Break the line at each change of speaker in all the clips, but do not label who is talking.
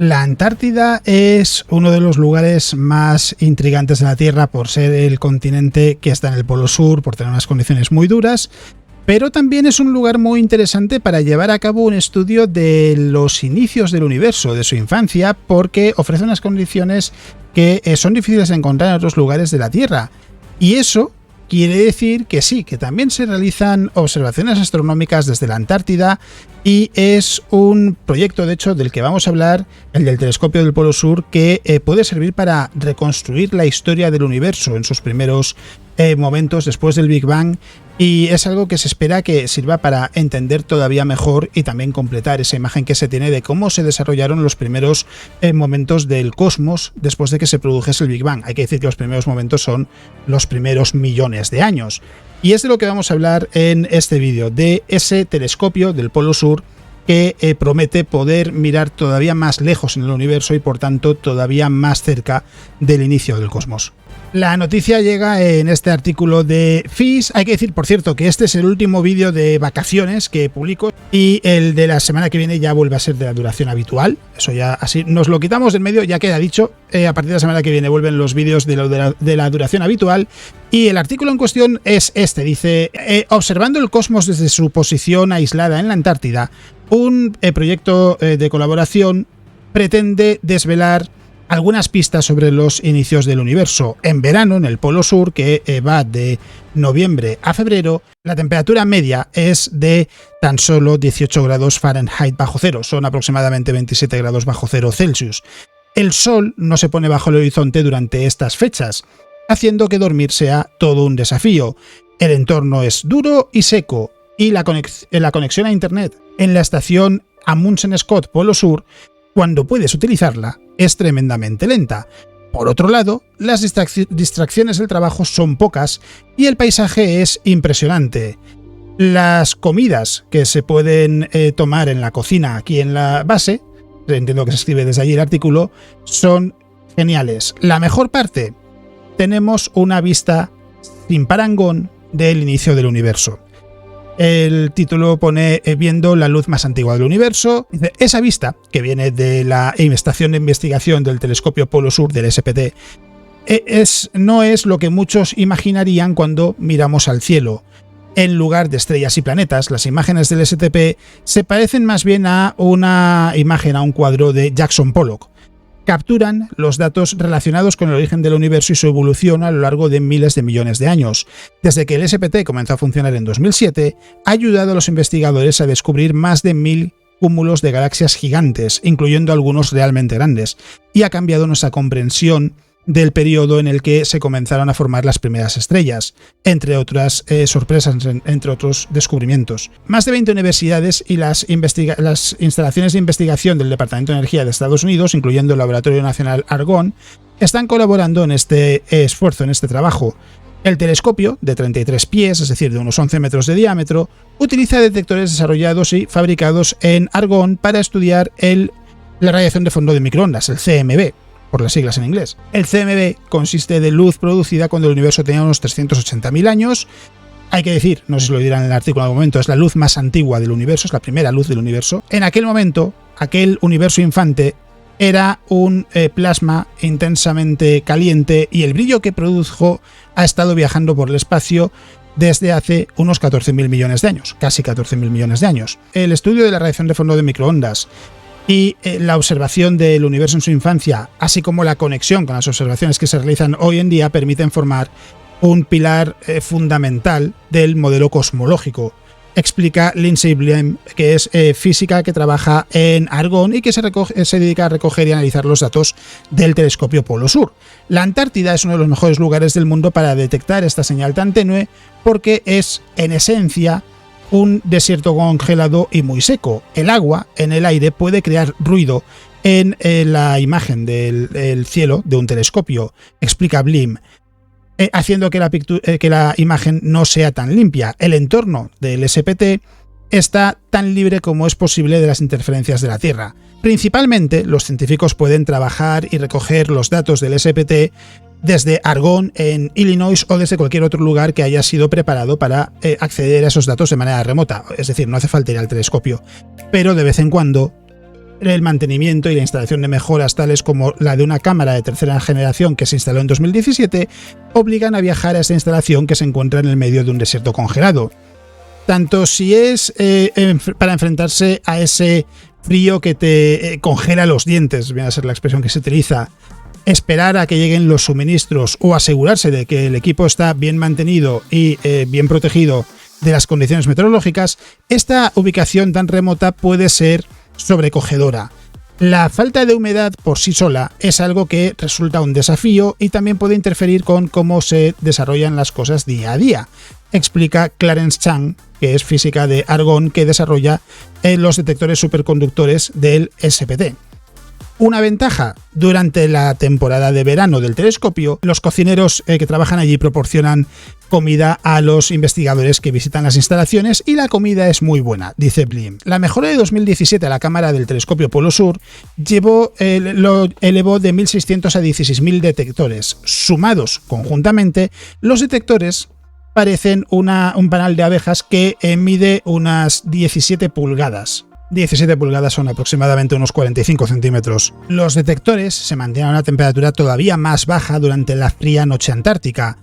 La Antártida es uno de los lugares más intrigantes de la Tierra por ser el continente que está en el Polo Sur, por tener unas condiciones muy duras, pero también es un lugar muy interesante para llevar a cabo un estudio de los inicios del universo, de su infancia, porque ofrece unas condiciones que son difíciles de encontrar en otros lugares de la Tierra. Y eso quiere decir que sí, que también se realizan observaciones astronómicas desde la Antártida y es un proyecto, de hecho, del que vamos a hablar, el del telescopio del Polo Sur, que puede servir para reconstruir la historia del universo en sus primeros momentos después del Big Bang, y es algo que se espera que sirva para entender todavía mejor y también completar esa imagen que se tiene de cómo se desarrollaron los primeros momentos del cosmos después de que se produjese el Big Bang. Hay que decir que los primeros momentos son los primeros millones de años. Y es de lo que vamos a hablar en este vídeo, de ese telescopio del Polo Sur que promete poder mirar todavía más lejos en el universo y por tanto todavía más cerca del inicio del cosmos. La noticia llega en este artículo de FIS. Hay que decir, por cierto, que este es el último vídeo de vacaciones que publico y el de la semana que viene ya vuelve a ser de la duración habitual. Eso ya así nos lo quitamos del medio, ya queda dicho. A partir de la semana que viene vuelven los vídeos de la duración habitual. Y el artículo en cuestión es este. Dice, observando el cosmos desde su posición aislada en la Antártida, un proyecto de colaboración pretende desvelar algunas pistas sobre los inicios del universo. En verano, en el Polo Sur, que va de noviembre a febrero, la temperatura media es de tan solo 18 grados Fahrenheit bajo cero, son aproximadamente 27 grados bajo cero Celsius. El sol no se pone bajo el horizonte durante estas fechas, haciendo que dormir sea todo un desafío. El entorno es duro y seco, y la conexión a internet en la estación Amundsen Scott Polo Sur, cuando puedes utilizarla, es tremendamente lenta. Por otro lado, las distracciones del trabajo son pocas y el paisaje es impresionante. Las comidas que se pueden tomar en la cocina aquí en la base, entiendo que se escribe desde allí el artículo, son geniales. La mejor parte, tenemos una vista sin parangón del inicio del universo. El título pone viendo la luz más antigua del universo. Esa vista, que viene de la estación de investigación del telescopio Polo Sur del SPT, no es lo que muchos imaginarían cuando miramos al cielo. En lugar de estrellas y planetas, las imágenes del STP se parecen más bien a una imagen, a un cuadro de Jackson Pollock. Capturan los datos relacionados con el origen del universo y su evolución a lo largo de miles de millones de años. Desde que el SPT comenzó a funcionar en 2007, ha ayudado a los investigadores a descubrir más de 1000 cúmulos de galaxias gigantes, incluyendo algunos realmente grandes, y ha cambiado nuestra comprensión del periodo en el que se comenzaron a formar las primeras estrellas, entre otras sorpresas, entre otros descubrimientos. Más de 20 universidades y las instalaciones de investigación del Departamento de Energía de Estados Unidos, incluyendo el Laboratorio Nacional Argonne, están colaborando en este esfuerzo, en este trabajo. El telescopio, de 33 pies, es decir, de unos 11 metros de diámetro, utiliza detectores desarrollados y fabricados en Argonne para estudiar la radiación de fondo de microondas, el CMB, por las siglas en inglés. El CMB consiste de luz producida cuando el universo tenía unos 380.000 años. Hay que decir, no sé si lo dirán en el artículo en algún momento, es la luz más antigua del universo, es la primera luz del universo. En aquel momento, aquel universo infante era un plasma intensamente caliente y el brillo que produjo ha estado viajando por el espacio desde hace unos 14.000 millones de años, casi 14.000 millones de años. El estudio de la radiación de fondo de microondas y la observación del universo en su infancia, así como la conexión con las observaciones que se realizan hoy en día, permiten formar un pilar fundamental del modelo cosmológico. Explica Lindsay Blem, que es física que trabaja en Argonne y que se dedica a recoger y analizar los datos del telescopio Polo Sur. La Antártida es uno de los mejores lugares del mundo para detectar esta señal tan tenue porque es, en esencia, un desierto congelado y muy seco. El agua en el aire puede crear ruido en la imagen del cielo de un telescopio, explica Blim, haciendo que la imagen no sea tan limpia. El entorno del SPT está tan libre como es posible de las interferencias de la Tierra. Principalmente, los científicos pueden trabajar y recoger los datos del SPT desde Argonne, en Illinois, o desde cualquier otro lugar que haya sido preparado para acceder a esos datos de manera remota. Es decir, no hace falta ir al telescopio. Pero de vez en cuando el mantenimiento y la instalación de mejoras tales como la de una cámara de tercera generación que se instaló en 2017 obligan a viajar a esta instalación que se encuentra en el medio de un desierto congelado. Tanto si es para enfrentarse a ese frío que te congela los dientes, viene a ser la expresión que se utiliza, esperar a que lleguen los suministros o asegurarse de que el equipo está bien mantenido y bien protegido de las condiciones meteorológicas, esta ubicación tan remota puede ser sobrecogedora. La falta de humedad por sí sola es algo que resulta un desafío y también puede interferir con cómo se desarrollan las cosas día a día, explica Clarence Chang, que es física de Argonne que desarrolla los detectores superconductores del SPT. Una ventaja: durante la temporada de verano del telescopio, los cocineros que trabajan allí proporcionan comida a los investigadores que visitan las instalaciones y la comida es muy buena, dice Blim. La mejora de 2017 a la cámara del telescopio Polo Sur lo elevó de 1.600 a 16.000 detectores. Sumados conjuntamente, los detectores parecen un panal de abejas que mide unas 17 pulgadas. 17 pulgadas son aproximadamente unos 45 centímetros. Los detectores se mantienen a una temperatura todavía más baja durante la fría noche antártica,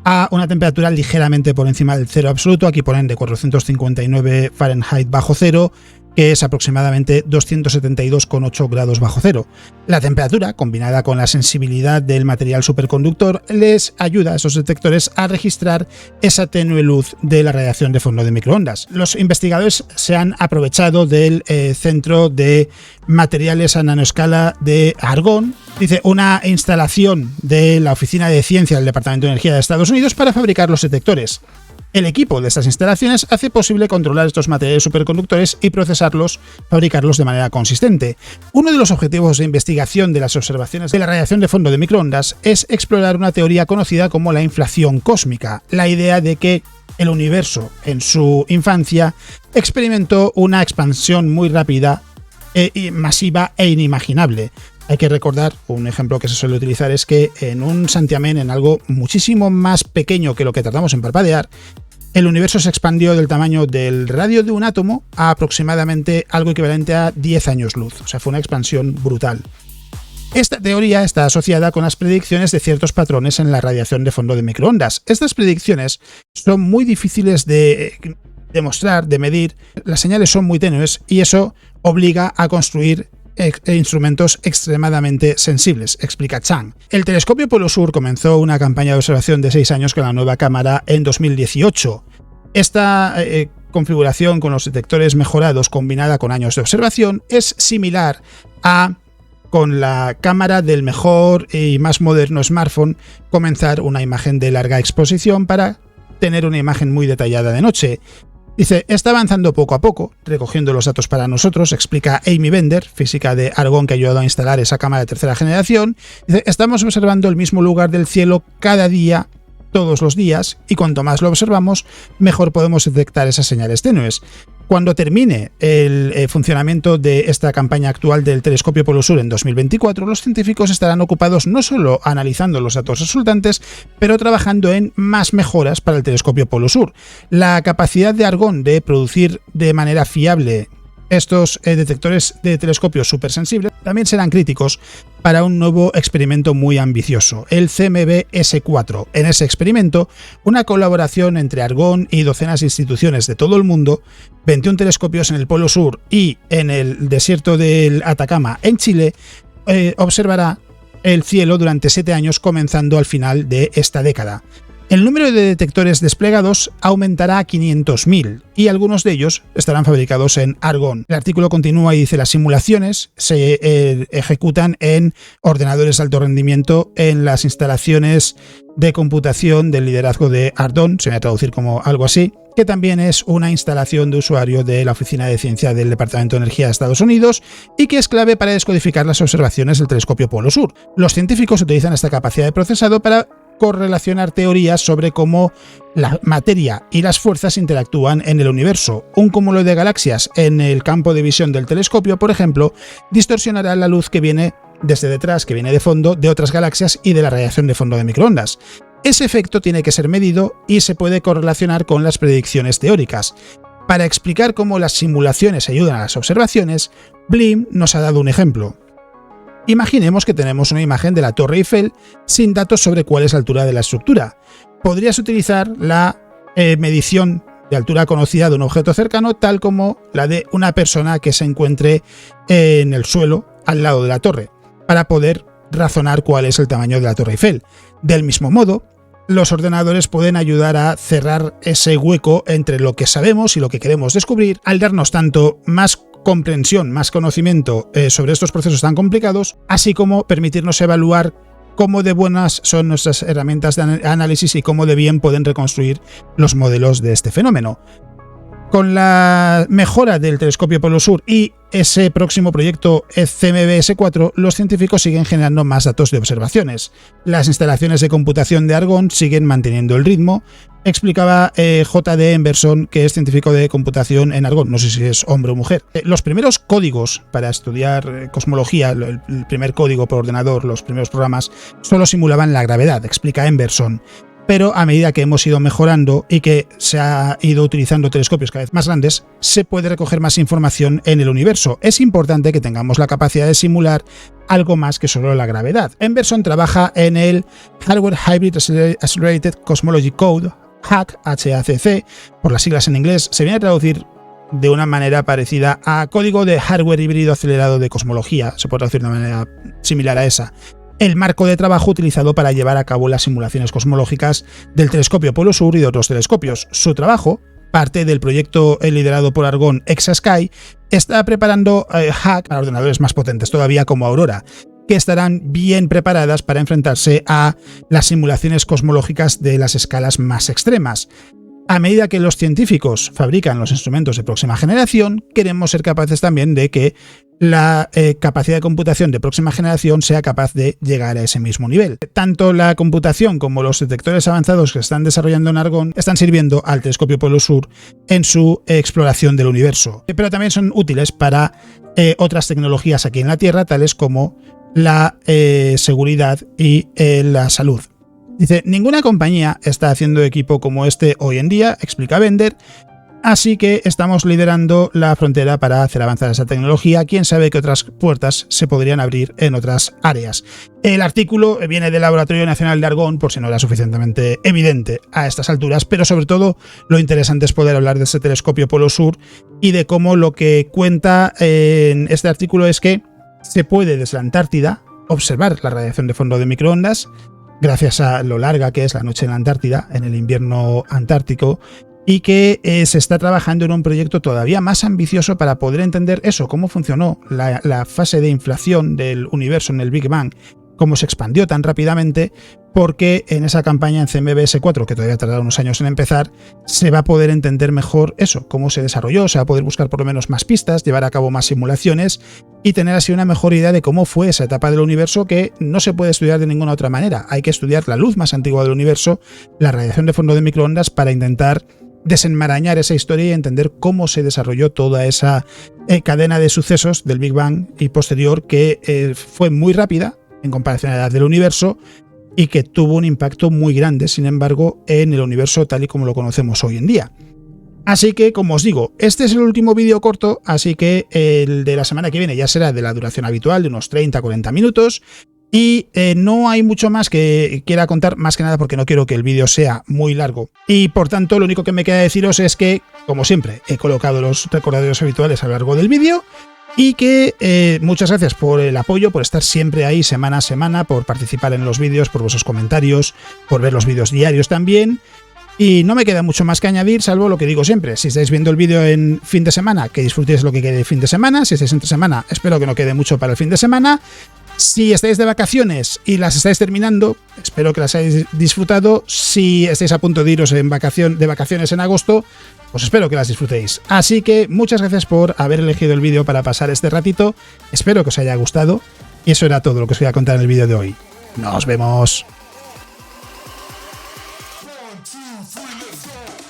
a una temperatura ligeramente por encima del cero absoluto. Aquí ponen de 459 Fahrenheit bajo cero, que es aproximadamente 272,8 grados bajo cero. La temperatura, combinada con la sensibilidad del material superconductor, les ayuda a esos detectores a registrar esa tenue luz de la radiación de fondo de microondas. Los investigadores se han aprovechado del Centro de Materiales a Nanoescala de Argonne, dice, una instalación de la Oficina de Ciencia del Departamento de Energía de Estados Unidos para fabricar los detectores. El equipo de estas instalaciones hace posible controlar estos materiales superconductores y procesarlos, fabricarlos de manera consistente. Uno de los objetivos de investigación de las observaciones de la radiación de fondo de microondas es explorar una teoría conocida como la inflación cósmica, la idea de que el universo en su infancia experimentó una expansión muy rápida, masiva e inimaginable. Hay que recordar, un ejemplo que se suele utilizar es que en un santiamén, en algo muchísimo más pequeño que lo que tardamos en parpadear, el universo se expandió del tamaño del radio de un átomo a aproximadamente algo equivalente a 10 años luz. O sea, fue una expansión brutal. Esta teoría está asociada con las predicciones de ciertos patrones en la radiación de fondo de microondas. Estas predicciones son muy difíciles de demostrar, de medir, las señales son muy tenues y eso obliga a construir instrumentos extremadamente sensibles, explica Chang. El telescopio Polo Sur comenzó una campaña de observación de 6 años con la nueva cámara en 2018. Esta configuración con los detectores mejorados combinada con años de observación es similar a, con la cámara del mejor y más moderno smartphone, comenzar una imagen de larga exposición para tener una imagen muy detallada de noche. Dice, está avanzando poco a poco, recogiendo los datos para nosotros, explica Amy Bender, física de Argonne que ha ayudado a instalar esa cámara de tercera generación. Dice, estamos observando el mismo lugar del cielo cada día, todos los días, y cuanto más lo observamos, mejor podemos detectar esas señales tenues. Cuando termine el funcionamiento de esta campaña actual del telescopio Polo Sur en 2024, los científicos estarán ocupados no solo analizando los datos resultantes, pero trabajando en más mejoras para el telescopio Polo Sur. La capacidad de Argonne de producir de manera fiable estos detectores de telescopios supersensibles también serán críticos para un nuevo experimento muy ambicioso, el CMB-S4. En ese experimento, una colaboración entre Argonne y docenas de instituciones de todo el mundo, 21 telescopios en el Polo Sur y en el desierto del Atacama en Chile, observará el cielo durante 7 años comenzando al final de esta década. El número de detectores desplegados aumentará a 500.000 y algunos de ellos estarán fabricados en Argonne. El artículo continúa y dice, las simulaciones se ejecutan en ordenadores de alto rendimiento en las instalaciones de computación del liderazgo de Argonne, se va a traducir como algo así, que también es una instalación de usuario de la Oficina de Ciencia del Departamento de Energía de Estados Unidos y que es clave para descodificar las observaciones del telescopio Polo Sur. Los científicos utilizan esta capacidad de procesado para correlacionar teorías sobre cómo la materia y las fuerzas interactúan en el universo. Un cúmulo de galaxias en el campo de visión del telescopio, por ejemplo, distorsionará la luz que viene desde detrás, que viene de fondo, de otras galaxias y de la radiación de fondo de microondas. Ese efecto tiene que ser medido y se puede correlacionar con las predicciones teóricas. Para explicar cómo las simulaciones ayudan a las observaciones, Blim nos ha dado un ejemplo. Imaginemos que tenemos una imagen de la Torre Eiffel sin datos sobre cuál es la altura de la estructura. Podrías utilizar la medición de altura conocida de un objeto cercano, tal como la de una persona que se encuentre en el suelo al lado de la torre, para poder razonar cuál es el tamaño de la Torre Eiffel. Del mismo modo, los ordenadores pueden ayudar a cerrar ese hueco entre lo que sabemos y lo que queremos descubrir, al darnos tanto más comprensión, más conocimiento sobre estos procesos tan complicados, así como permitirnos evaluar cómo de buenas son nuestras herramientas de análisis y cómo de bien pueden reconstruir los modelos de este fenómeno. Con la mejora del telescopio Polo Sur y ese próximo proyecto CMBS-4, los científicos siguen generando más datos de observaciones. Las instalaciones de computación de Argonne siguen manteniendo el ritmo. Explicaba J.D. Emberson, que es científico de computación en Argonne, no sé si es hombre o mujer. Los primeros códigos para estudiar cosmología, el primer código por ordenador, los primeros programas, solo simulaban la gravedad, explica Emberson. Pero a medida que hemos ido mejorando y que se ha ido utilizando telescopios cada vez más grandes, se puede recoger más información en el universo. Es importante que tengamos la capacidad de simular algo más que solo la gravedad. Emberson trabaja en el Hardware Hybrid Accelerated Cosmology Code, HACC, por las siglas en inglés. Se viene a traducir de una manera parecida a código de hardware híbrido acelerado de cosmología, se puede traducir de una manera similar a esa. El marco de trabajo utilizado para llevar a cabo las simulaciones cosmológicas del telescopio Polo Sur y de otros telescopios. Su trabajo, parte del proyecto liderado por Argonne ExaSky, está preparando HACC a ordenadores más potentes todavía como Aurora, que estarán bien preparadas para enfrentarse a las simulaciones cosmológicas de las escalas más extremas. A medida que los científicos fabrican los instrumentos de próxima generación, queremos ser capaces también de que la capacidad de computación de próxima generación sea capaz de llegar a ese mismo nivel. Tanto la computación como los detectores avanzados que están desarrollando en Argonne están sirviendo al telescopio Polo Sur en su exploración del universo, pero también son útiles para otras tecnologías aquí en la Tierra, tales como la seguridad y la salud. Dice, ninguna compañía está haciendo equipo como este hoy en día, explica Bender, así que estamos liderando la frontera para hacer avanzar esa tecnología. Quién sabe qué otras puertas se podrían abrir en otras áreas. El artículo viene del Laboratorio Nacional de Argonne, por si no era suficientemente evidente a estas alturas, pero sobre todo lo interesante es poder hablar de ese telescopio Polo Sur y de cómo lo que cuenta en este artículo es que se puede desde la Antártida observar la radiación de fondo de microondas, gracias a lo larga que es la noche en la Antártida, en el invierno antártico, y que se está trabajando en un proyecto todavía más ambicioso para poder entender eso, cómo funcionó la fase de inflación del universo en el Big Bang, cómo se expandió tan rápidamente, porque en esa campaña en CMBS-4, que todavía tardará unos años en empezar, se va a poder entender mejor eso, cómo se desarrolló, se va a poder buscar por lo menos más pistas, llevar a cabo más simulaciones y tener así una mejor idea de cómo fue esa etapa del universo que no se puede estudiar de ninguna otra manera. Hay que estudiar la luz más antigua del universo, la radiación de fondo de microondas, para intentar desenmarañar esa historia y entender cómo se desarrolló toda esa cadena de sucesos del Big Bang y posterior, que fue muy rápida en comparación a la edad del universo y que tuvo un impacto muy grande, sin embargo, en el universo tal y como lo conocemos hoy en día. Así que, como os digo, este es el último vídeo corto, así que el de la semana que viene ya será de la duración habitual, de unos 30-40 minutos, y no hay mucho más que quiera contar, más que nada porque no quiero que el vídeo sea muy largo. Y por tanto, lo único que me queda deciros es que, como siempre, he colocado los recordatorios habituales a lo largo del vídeo, y que muchas gracias por el apoyo, por estar siempre ahí semana a semana, por participar en los vídeos, por vuestros comentarios, por ver los vídeos diarios también. Y no me queda mucho más que añadir, salvo lo que digo siempre. Si estáis viendo el vídeo en fin de semana, que disfrutéis lo que quede de fin de semana. Si estáis entre semana, espero que no quede mucho para el fin de semana. Si estáis de vacaciones y las estáis terminando, espero que las hayáis disfrutado. Si estáis a punto de iros de vacaciones en agosto, pues espero que las disfrutéis. Así que muchas gracias por haber elegido el vídeo para pasar este ratito. Espero que os haya gustado. Y eso era todo lo que os voy a contar en el vídeo de hoy. ¡Nos vemos!
1, 2, 3, let's go.